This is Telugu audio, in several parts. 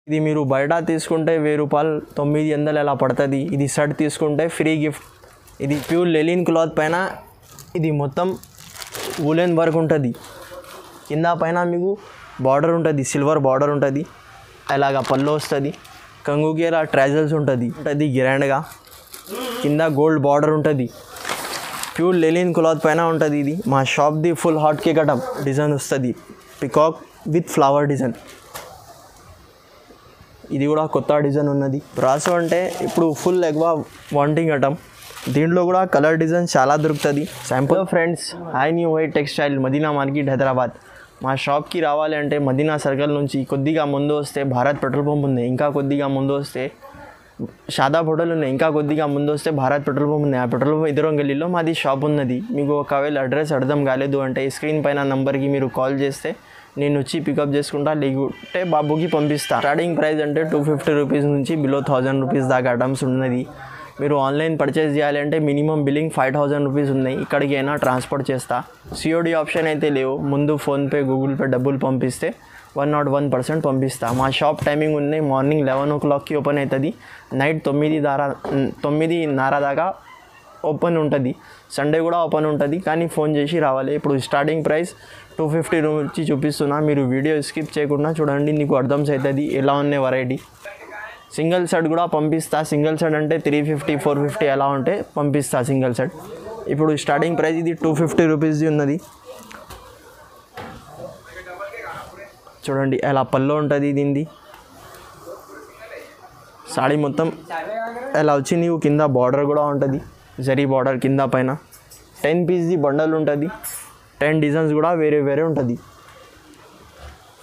ఇది మీరు బయట తీసుకుంటే 1000 రూపాయలు 900 అలా పడుతుంది. ఇది షర్ట్ తీసుకుంటే ఫ్రీ గిఫ్ట్. ఇది ప్యూర్ లెలిన్ క్లాత్ పైన ఇది మొత్తం వూలెన్ వర్క్ ఉంటుంది. కింద పైన మీకు బార్డర్ ఉంటుంది, సిల్వర్ బార్డర్ ఉంటుంది. అలాగా పళ్ళు వస్తుంది. కంగుకి ఇలా ట్రైజల్స్ ఉంటుంది గ్రాండ్గా. కింద గోల్డ్ బార్డర్ ఉంటుంది. ప్యూర్ లెలిన్ క్లాత్ పైన ఉంటుంది. ఇది మా షాప్ది full hot cake item design వస్తుంది. Peacock with flower design. ఇది కూడా కొత్త డిజైన్ ఉన్నది. బ్రాసో అంటే ఇప్పుడు ఫుల్ ఎక్కువ వాంటింగ్ ఐటమ్. దీంట్లో కూడా కలర్ డిజైన్ చాలా దొరుకుతుంది. Sample friends, hi new white textile Madina market Hyderabad. మా షాప్కి రావాలి అంటే మదీనా సర్కిల్ నుంచి కొద్దిగా ముందు వస్తే భారత్ పెట్రోల్ పంప్ ఉంది. ఇంకా కొద్దిగా ముందు వస్తే షాదాబ్ హోటల్ ఉన్నాయి. ఇంకా కొద్దిగా ముందు వస్తే భారత్ పెట్రోల్ పంప్ ఉంది. ఆ పెట్రోల్ పంప్ ఎదురు గల్లీలో మాది షాప్ ఉన్నది. మీకు ఒకవేళ అడ్రస్ అర్థం కాలేదు అంటే స్క్రీన్ పైన నంబర్కి మీరు కాల్ చేస్తే నేను వచ్చి పికప్ చేసుకుంటా, లేకుంటే బాబుకి పంపిస్తా. స్టార్టింగ్ ప్రైస్ అంటే 250 రూపీస్ నుంచి బిలో 1000 రూపీస్ దాకా ఐటమ్స్ ఉన్నది. మీరు ఆన్లైన్ పర్చేస్ చేయాలి అంటే మినిమం బిల్లింగ్ 5000 రూపీస్ ఉన్నాయి. ఇక్కడికి అయినా ట్రాన్స్పోర్ట్ చేస్తా. సిఓడి ఆప్షన్ అయితే లేవు. ముందు ఫోన్పే గూగుల్ పే డబ్బులు పంపిస్తే 101% పంపిస్తా. మా షాప్ టైమింగ్ ఉన్నాయి. మార్నింగ్ 11 o'clockకి ఓపెన్ అవుతుంది. నైట్ 9:30 దాకా ఓపెన్ ఉంటుంది. సండే కూడా ఓపెన్ ఉంటుంది, కానీ ఫోన్ చేసి రావాలి. ఇప్పుడు స్టార్టింగ్ ప్రైస్ 250 నుంచి చూపిస్తున్నా. మీరు వీడియో స్కిప్ చేయకుండా చూడండి, నీకు అర్థం అవుతుంది ఎలా ఉన్నాయి వెరైటీ. సింగిల్ సెట్ కూడా పంపిస్తా. సింగిల్ సెట్ అంటే 350, 450 ఎలా ఉంటే పంపిస్తా సింగిల్ సెట్. ఇప్పుడు స్టార్టింగ్ ప్రైస్ ఇది 250 రూపీస్ది ఉన్నది. చూడండి ఎలా పళ్ళు ఉంటుంది దీనిది. సాడీ మొత్తం ఎలా వచ్చి నీవు కింద బార్డర్ కూడా ఉంటుంది, జరీ బార్డర్ కింద పైన. 10 పీస్ది బండల్ ఉంటుంది. 10 డిజైన్స్ కూడా వేరే వేరే ఉంటుంది.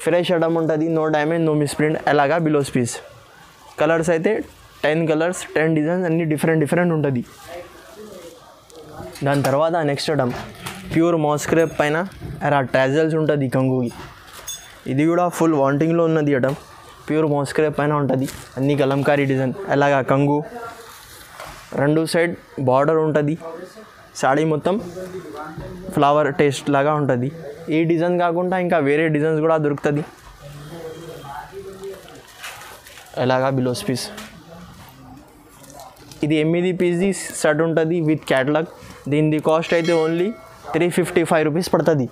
ఫ్రెష్ ఐటమ్ ఉంటుంది. No damage, no misprint. అలాగా బిలోస్ పీస్. కలర్స్ అయితే 10 కలర్స్, 10 డిజైన్స్, అన్నీ డిఫరెంట్ ఉంటుంది. దాని తర్వాత నెక్స్ట్ ఐటమ్ ప్యూర్ మాస్క్రేప్ పైన అలా ట్రాజల్స్ ఉంటుంది కంగుకి. ఇది కూడా ఫుల్ వాంటింగ్లో ఉన్నది ఐటమ్. ప్యూర్ మాస్క్రేప్ పైన ఉంటుంది. అన్ని కలంకారీ డిజైన్. అలాగా కంగు, 2 సైడ్ బార్డర్ ఉంటుంది. సాడీ మొత్తం ఫ్లవర్ టేస్ట్ లాగా ఉంటుంది. ఈ డిజైన్ కాకుండా ఇంకా వేరే డిజైన్స్ కూడా దొరుకుతుంది. అలాగా బిలోస్ పీస్. ఇది 8 పీస్ది సెట్ ఉంటుంది విత్ క్యాటలాగ్. దీని కాస్ట్ అయితే ఓన్లీ 355 రూపీస్ పడుతుంది.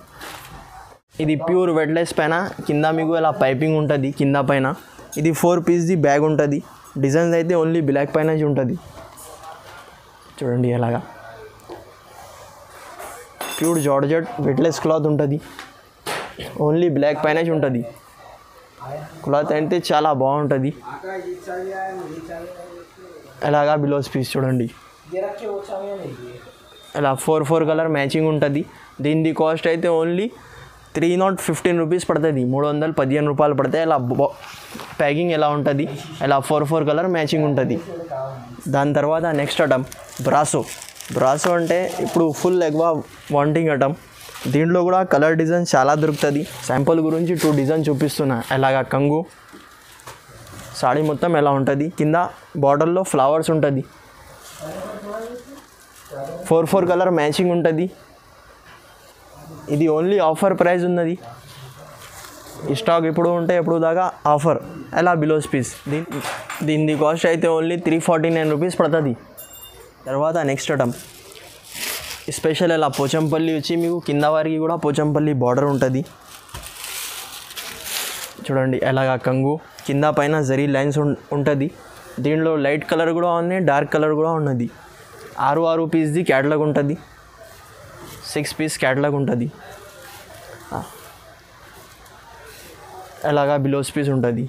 ఇది ప్యూర్ వెట్లెస్ పైన కింద మీకు ఇలా పైపింగ్ ఉంటుంది కింద పైన. ఇది 4 పీస్ది బ్యాగ్ ఉంటుంది. డిజైన్స్ అయితే ఓన్లీ బ్లాక్ పైన ఉంటుంది. చూడండి ఎలాగా ప్యూర్ జార్జెట్ వెట్లెస్ క్లాత్ ఉంటుంది. ఓన్లీ బ్లాక్ పైన ఉంటుంది. క్లాత్ అయితే చాలా బాగుంటుంది. ఎలాగా బిలోస్ పీస్ చూడండి. ఇలా 4 కలర్ మ్యాచింగ్ ఉంటుంది. దీని కాస్ట్ అయితే ఓన్లీ 315 రూపీస్ పడుతుంది. 315 రూపాయలు పడితే ఇలా ప్యాకింగ్ ఎలా ఉంటుంది. ఇలా 4 కలర్ మ్యాచింగ్ ఉంటుంది. దాని తర్వాత నెక్స్ట్ ఐటమ్ బ్రాసో అంటే ఇప్పుడు ఫుల్ ఎక్కువ వాంటింగ్ ఐటమ్. దీంట్లో కూడా కలర్ డిజైన్ చాలా దొరుకుతుంది. శాంపుల్ గురించి 2 డిజైన్ చూపిస్తున్నా. అలాగా కంగు, సాడీ మొత్తం ఎలా ఉంటుంది. కింద బార్డర్లో ఫ్లవర్స్ ఉంటుంది. 4 కలర్ మ్యాచింగ్ ఉంటుంది. ఇది ఓన్లీ ఆఫర్ ప్రైస్ ఉన్నది. ఈ స్టాక్ ఇప్పుడు ఉంటే ఎప్పుడు దాకా ఆఫర్. ఎలా బిలోస్ పీస్. దీని కాస్ట్ అయితే ఓన్లీ 349 రూపీస్ పడుతుంది. తర్వాత నెక్స్ట్ ఐటమ్ స్పెషల్ ఇలా పోచంపల్లి వచ్చి మీకు కింద వారికి కూడా పోచంపల్లి బార్డర్ ఉంటుంది. చూడండి ఎలాగా కంగు, కింద పైన జరీ లైన్స్ ఉంటుంది. దీంట్లో లైట్ కలర్ కూడా ఉన్నాయి, డార్క్ కలర్ కూడా ఉన్నది. 6 పీస్ది క్యాటలాగ్ ఉంటుంది. 6 పీస్ క్యాటలాగ్ ఉంటుంది. అలాగా బిలోస్ పీస్ ఉంటుంది.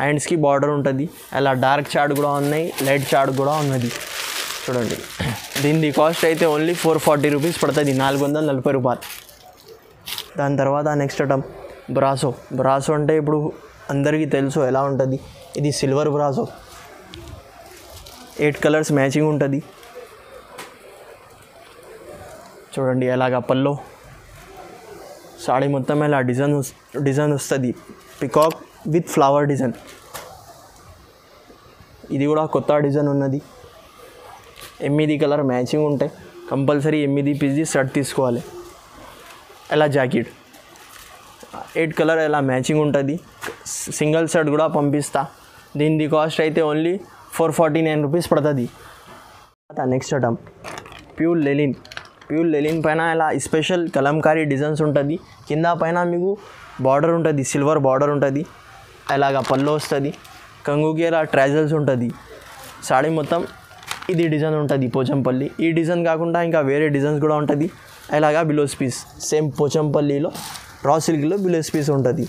హ్యాండ్స్కి బార్డర్ ఉంటుంది. అలా డార్క్ చార్ట్ కూడా ఉన్నాయి, లైట్ చార్ట్ కూడా ఉన్నది. చూడండి దీని కాస్ట్ అయితే ఓన్లీ 440 రూపీస్ పడుతుంది. 440 రూపాయలు. దాని తర్వాత నెక్స్ట్ ఐటమ్ బ్రాసో అంటే ఇప్పుడు అందరికీ తెలుసు ఎలా ఉంటుంది. ఇది సిల్వర్ బ్రాసో. 8 కలర్స్ మ్యాచింగ్ ఉంటుంది. చూడండి ఎలాగా పల్లో సాడీ మొత్తం ఇలా డిజైన్ వస్తుంది. Peacock with flower design. ఇది కూడా కొత్త డిజైన్ ఉన్నది. 8 కలర్ మ్యాచింగ్ ఉంటాయి. కంపల్సరీ 8 పీస్ది షర్ట్ తీసుకోవాలి. ఇలా జాకెట్ 8 కలర్ ఇలా మ్యాచింగ్ ఉంటుంది. సింగిల్ షర్ట్ కూడా పంపిస్తా. దీని కాస్ట్ అయితే ఓన్లీ 449 రూపీస్ పడుతుంది. నెక్స్ట్ ఐటమ్ ప్యూర్ లెలిన్ పైన ఇలా స్పెషల్ కలంకారీ డిజైన్స్ ఉంటుంది. కింద పైన మీకు బార్డర్ ఉంటుంది, సిల్వర్ బార్డర్ ఉంటుంది. అలాగా పళ్ళు వస్తుంది. కంగుకి ఇలా ట్రాజల్స్ ఉంటుంది. సాడీ మొత్తం ఇది డిజైన్ ఉంటుంది పోచంపల్లి. ఈ డిజైన్ కాకుండా ఇంకా వేరే డిజైన్స్ కూడా ఉంటుంది. అలాగా బ్లౌజ్ పీస్ సేమ్ పోచంపల్లిలో రా సిల్క్లో బ్లౌజ్ పీస్ ఉంటుంది.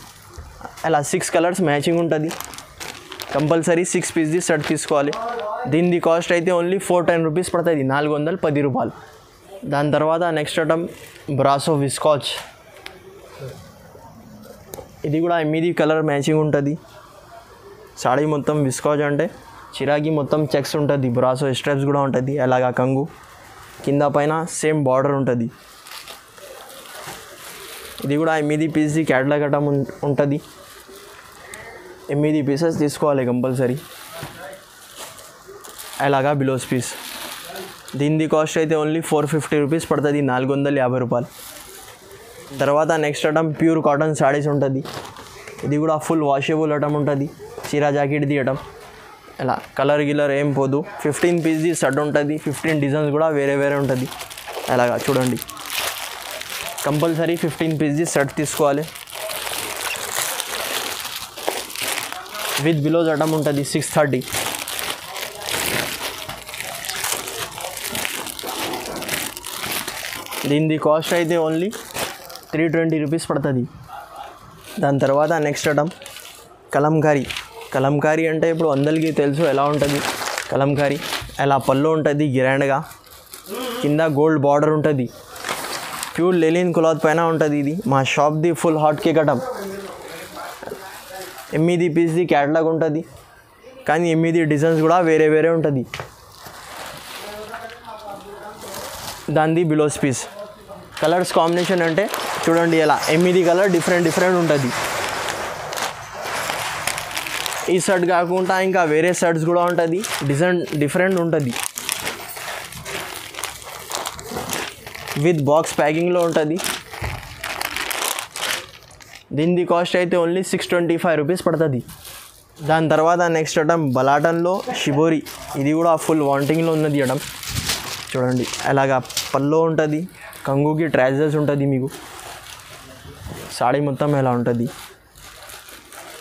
అలా 6 కలర్స్ మ్యాచింగ్ ఉంటుంది. కంపల్సరీ 6 పీస్ది సెట్ తీసుకోవాలి. దీని కాస్ట్ అయితే ఓన్లీ 410 రూపీస్ పడుతుంది, 410 రూపాయలు. దాని తర్వాత నెక్స్ట్ ఐటమ్ బ్రాసో విస్కాచ్. ఇది కూడా 8 కలర్ మ్యాచింగ్ ఉంటుంది. సాడీ మొత్తం విస్కాచ్ అంటే చిరాకి మొత్తం చెక్స్ ఉంటుంది. బ్రాసో స్ట్రైప్స్ కూడా ఉంటుంది. అలాగా కంగు కింద పైన సేమ్ బార్డర్ ఉంటుంది. ఇది కూడా 8 పీస్ది క్యాటలాగ్ ఐటమ్ ఉంటుంది. 8 పీసెస్ తీసుకోవాలి కంపల్సరీ. అలాగా బ్లౌజ్ పీస్. దీని కాస్ట్ అయితే ఓన్లీ 450 రూపీస్ పడుతుంది, 450 రూపాయలు. తర్వాత next item pure cotton saris ఉంటుంది. ఇది కూడా ఫుల్ వాషబుల్ ఐటమ్ ఉంటుంది. చీరా జాకెట్ది ఐటమ్. ఇలా కలర్ గిలర్ ఏం పోదు. 15 పీస్ది సెట్ ఉంటుంది. 15 డిజైన్స్ కూడా వేరే వేరే ఉంటుంది. అలాగా చూడండి, కంపల్సరీ 15 పీస్ది సెట్ తీసుకోవాలి. విత్ బ్లౌజ్ ఐటమ్ ఉంటుంది 630. దీని కాస్ట్ అయితే ఓన్లీ 320 రూపీస్ పడుతుంది. దాని తర్వాత నెక్స్ట్ ఐటమ్ కలంకారీ అంటే ఇప్పుడు అందరికీ తెలుసు ఎలా ఉంటుంది కలంకారీ. అలా పళ్ళు ఉంటుంది గ్రాండ్గా. కింద గోల్డ్ బార్డర్ ఉంటుంది. ప్యూర్ లెలిన్ క్లాత్ పైన ఉంటుంది. ఇది మా షాప్ది ఫుల్ హాట్ కేక్ ఐటమ్. 8 పీస్ది క్యాటలాగ్ ఉంటుంది. కానీ 8 డిజైన్స్ కూడా వేరే వేరే ఉంటుంది. దానిది బ్లౌజ్ పీస్. కలర్స్ కాంబినేషన్ అంటే చూడండి, ఇలా 8 కలర్ డిఫరెంట్ ఉంటుంది. ఈ షర్ట్ కాకుండా ఇంకా వేరే షర్ట్స్ కూడా ఉంటుంది. డిజైన్ డిఫరెంట్ ఉంటుంది. విత్ బాక్స్ ప్యాకింగ్లో ఉంటుంది. దీని కాస్ట్ అయితే ఓన్లీ 625 రూపీస్ పడుతుంది. దాని తర్వాత నెక్స్ట్ ఐటమ్ బలాటన్లో షిబోరి. ఇది కూడా ఫుల్ వాంటింగ్లో ఉన్నది ఐటమ్. చూడండి, అలాగా పల్లో ఉంటుంది. కంగుకి ట్రాజల్స్ ఉంటుంది. మీకు సాడీ మొత్తం ఎలా ఉంటుంది.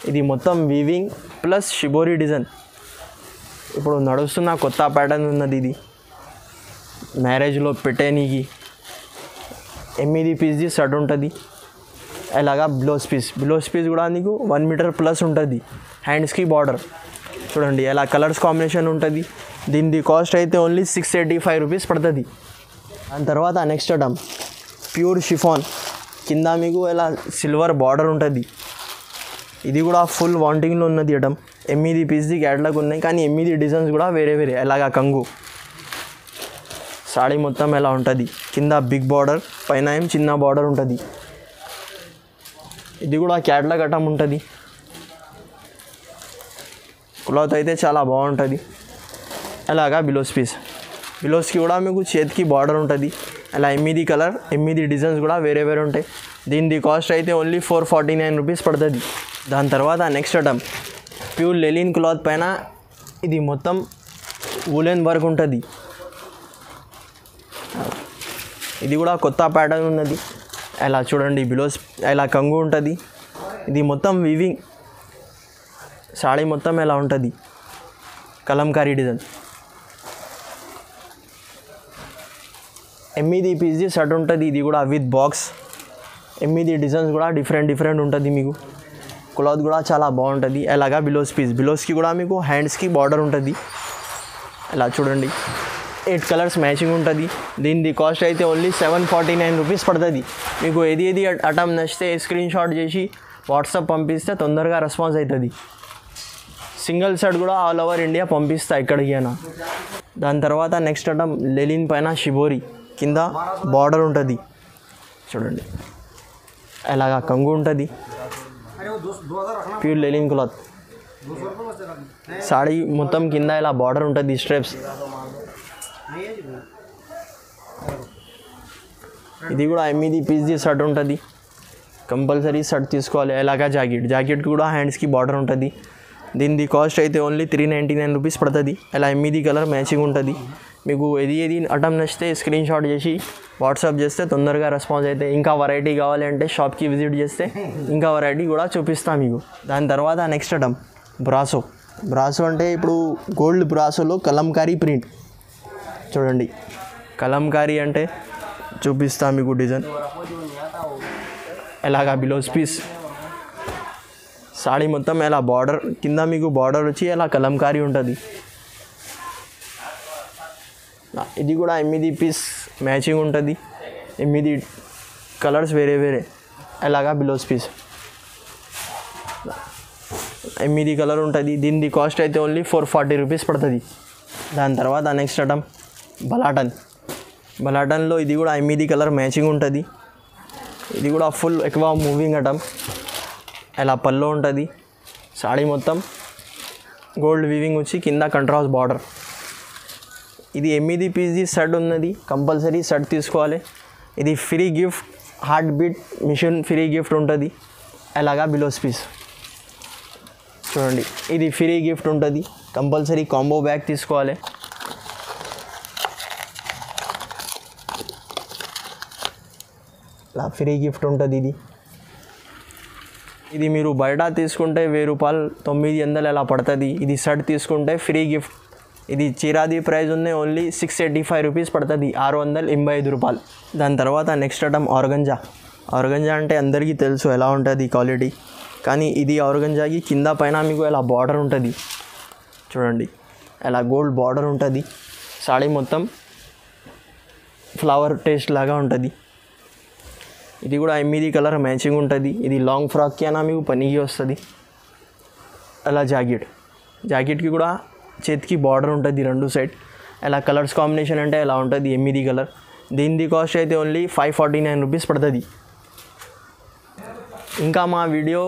ఇది మొత్తం వీవింగ్ ప్లస్ షిబోరి డిజైన్. ఇప్పుడు నడుస్తున్న కొత్త ప్యాటర్న్ ఉన్నది. ఇది మ్యారేజ్లో పెట్టేనికి 8 పీస్ది షర్ట్ ఉంటుంది. అలాగా బ్లౌజ్ పీస్ కూడా నీకు 1 మీటర్ ప్లస్ ఉంటుంది. హ్యాండ్స్కి బార్డర్ చూడండి, ఎలా కలర్స్ కాంబినేషన్ ఉంటుంది. దీని కాస్ట్ అయితే ఓన్లీ 685 రూపీస్ పడుతుంది. దాని తర్వాత నెక్స్ట్ ఐటమ్ ప్యూర్ షిఫాన్. కింద మీకు ఇలా సిల్వర్ బార్డర్ ఉంటుంది. ఇది కూడా ఫుల్ వాంటింగ్లో ఉన్నది ఐటమ్. 8 పీస్ది క్యాటలాగ్ ఉన్నాయి. కానీ 8 డిజైన్స్ కూడా వేరే వేరే. అలాగా కంగు సాడీ మొత్తం ఎలా ఉంటుంది. కింద బిగ్ బార్డర్, పైన ఏం చిన్న బార్డర్ ఉంటుంది. ఇది కూడా క్యాటలాగ్ ఐటమ్ ఉంటుంది. క్లాత్ అయితే చాలా బాగుంటుంది. అలాగా బ్లౌజ్కి కూడా మీకు చేతికి బార్డర్ ఉంటుంది. అలా 8 కలర్ 8 డిజైన్స్ కూడా వేరే వేరే ఉంటాయి. దీని కాస్ట్ అయితే ఓన్లీ 449 రూపీస్ పడుతుంది. దాని తర్వాత next item pure linen cloth పైన ఇది మొత్తం వూలెన్ వర్క్ ఉంటుంది. ఇది కూడా కొత్త ప్యాటర్న్ ఉన్నది. అలా చూడండి, బ్లౌజ్ ఇలా కంగు ఉంటుంది. ఇది మొత్తం వీవింగ్. సాడీ మొత్తం ఎలా ఉంటుంది కలంకారీ డిజైన్. 8 పీస్ది షర్ట్ ఉంటుంది. ఇది కూడా విత్ బాక్స్. 8 డిజైన్స్ కూడా డిఫరెంట్ ఉంటుంది. మీకు క్లాత్ కూడా చాలా బాగుంటుంది. అలాగా బ్లౌజ్కి కూడా మీకు హ్యాండ్స్కి బార్డర్ ఉంటుంది. అలా చూడండి, 8 కలర్స్ మ్యాచింగ్ ఉంటుంది. దీని కాస్ట్ అయితే ఓన్లీ 749 రూపీస్ పడుతుంది. మీకు ఏది ఐటమ్ నచ్చితే స్క్రీన్ షాట్ చేసి వాట్సాప్ పంపిస్తే తొందరగా రెస్పాన్స్ అవుతుంది. సింగిల్ షర్ట్ కూడా ఆల్ ఓవర్ ఇండియా పంపిస్తా ఎక్కడికి అయినా. దాని తర్వాత నెక్స్ట్ ఐటమ్ లెలిన్ పైన షిబోరి. కింద బార్డర్ ఉంటుంది. చూడండి, అలాగా కంగు ఉంటుంది. Pure linen cloth. సాడీ మొత్తం కింద ఇలా బార్డర్ ఉంటుంది. స్ట్రైప్స్. ఇది కూడా 8 పీస్ది షర్ట్ ఉంటుంది. కంపల్సరీ షర్ట్ తీసుకోవాలి. అలాగా జాకెట్ కూడా హ్యాండ్స్కి బార్డర్ ఉంటుంది. దీని కాస్ట్ అయితే ఓన్లీ 399 రూపీస్ పడుతుంది. అలా ఎమ్మిది కలర్ మ్యాచింగ్ ఉంటుంది. మీకు ఏది ఐటమ్ నచ్చితే స్క్రీన్ షాట్ చేసి వాట్సాప్ చేస్తే తొందరగా రెస్పాన్స్ అయితే, ఇంకా వెరైటీ కావాలి అంటే షాప్కి విజిట్ చేస్తే ఇంకా వెరైటీ కూడా చూపిస్తాను మీకు. దాని తర్వాత నెక్స్ట్ ఐటమ్ బ్రాసో అంటే ఇప్పుడు గోల్డ్ బ్రాసోలో కలంకారీ ప్రింట్ చూడండి. కలంకారీ అంటే చూపిస్తా మీకు డిజైన్. ఎలాగా బ్లౌజ్ పీస్ సాడీ మొత్తం ఎలా బార్డర్ కింద మీకు బార్డర్ వచ్చి ఎలా కలంకారీ ఉంటుంది. ఇది కూడా 8 పీస్ మ్యాచింగ్ ఉంటుంది. 8 కలర్స్ వేరే ఎలాగా బ్లౌజ్ పీస్ 8 కలర్ ఉంటుంది. దీని కాస్ట్ అయితే ఓన్లీ 440 రూపీస్ పడుతుంది. దాని తర్వాత నెక్స్ట్ ఐటమ్ బలాటన్లో ఇది కూడా 8 కలర్ మ్యాచింగ్ ఉంటుంది. ఇది కూడా ఫుల్ ఎక్కువ మూవింగ్ ఐటమ్. ఎలా పల్లో ఉంటుంది. సాడీ మొత్తం గోల్డ్ వీవింగ్ వచ్చి కింద కంట్రాస్ట్ బార్డర్. ఇది 8 పీస్ది షర్ట్ ఉన్నది. కంపల్సరీ షర్ట్ తీసుకోవాలి. ఇది free gift, heart beat machine free gift ఉంటుంది. అలాగా బ్లౌజ్ పీస్ చూడండి. ఇది ఫ్రీ గిఫ్ట్ ఉంటుంది. కంపల్సరీ కాంబో బ్యాగ్ తీసుకోవాలి. ఇలా ఫ్రీ గిఫ్ట్ ఉంటుంది. ఇది మీరు బయట తీసుకుంటే 1000 రూపాయలు 900 అలా పడుతుంది. ఇది షర్ట్ తీసుకుంటే ఫ్రీ గిఫ్ట్. ఇది చీరాది ప్రైస్ ఉంది ఓన్లీ 685 రూపీస్ పడుతుంది, 685 రూపాయలు. దాని తర్వాత నెక్స్ట్ ఐటమ్ ఆర్గంజా అంటే అందరికీ తెలుసు ఎలా ఉంటుంది క్వాలిటీ. కానీ ఇది ఆర్గంజాకి కింద పైన మీకు ఎలా బార్డర్ ఉంటుంది చూడండి. ఎలా గోల్డ్ బార్డర్ ఉంటుంది. సాడీ మొత్తం ఫ్లవర్ టేస్ట్ లాగా ఉంటుంది. ఇది కూడా 8 కలర్ మ్యాచింగ్ ఉంటుంది. ఇది లాంగ్ ఫ్రాక్కి అయినా మీకు పనికి వస్తుంది. అలా జాకెట్కి కూడా చేతికి బార్డర్ ఉంటుంది 2 సైడ్. అలా కలర్స్ కాంబినేషన్ అంటే ఎలా ఉంటుంది 8 కలర్. దీని కాస్ట్ అయితే ఓన్లీ 549 రూపీస్ పడుతుంది. ఇంకా మా వీడియో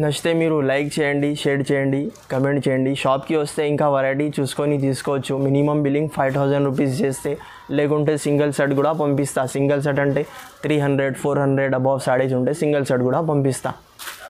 నచ్చితే మీరు లైక్ చేయండి, షేర్ చేయండి, కమెంట్ చేయండి. షాప్కి వస్తే ఇంకా వెరైటీ చూసుకొని తీసుకోవచ్చు. మినిమం బిల్లింగ్ 5000 రూపీస్ చేస్తే, లేకుంటే సింగిల్ సెట్ కూడా పంపిస్తా. సింగిల్ సెట్ అంటే 300 400 అబౌవ్ సాడీస్ ఉంటే సింగిల్ సెట్ కూడా పంపిస్తా.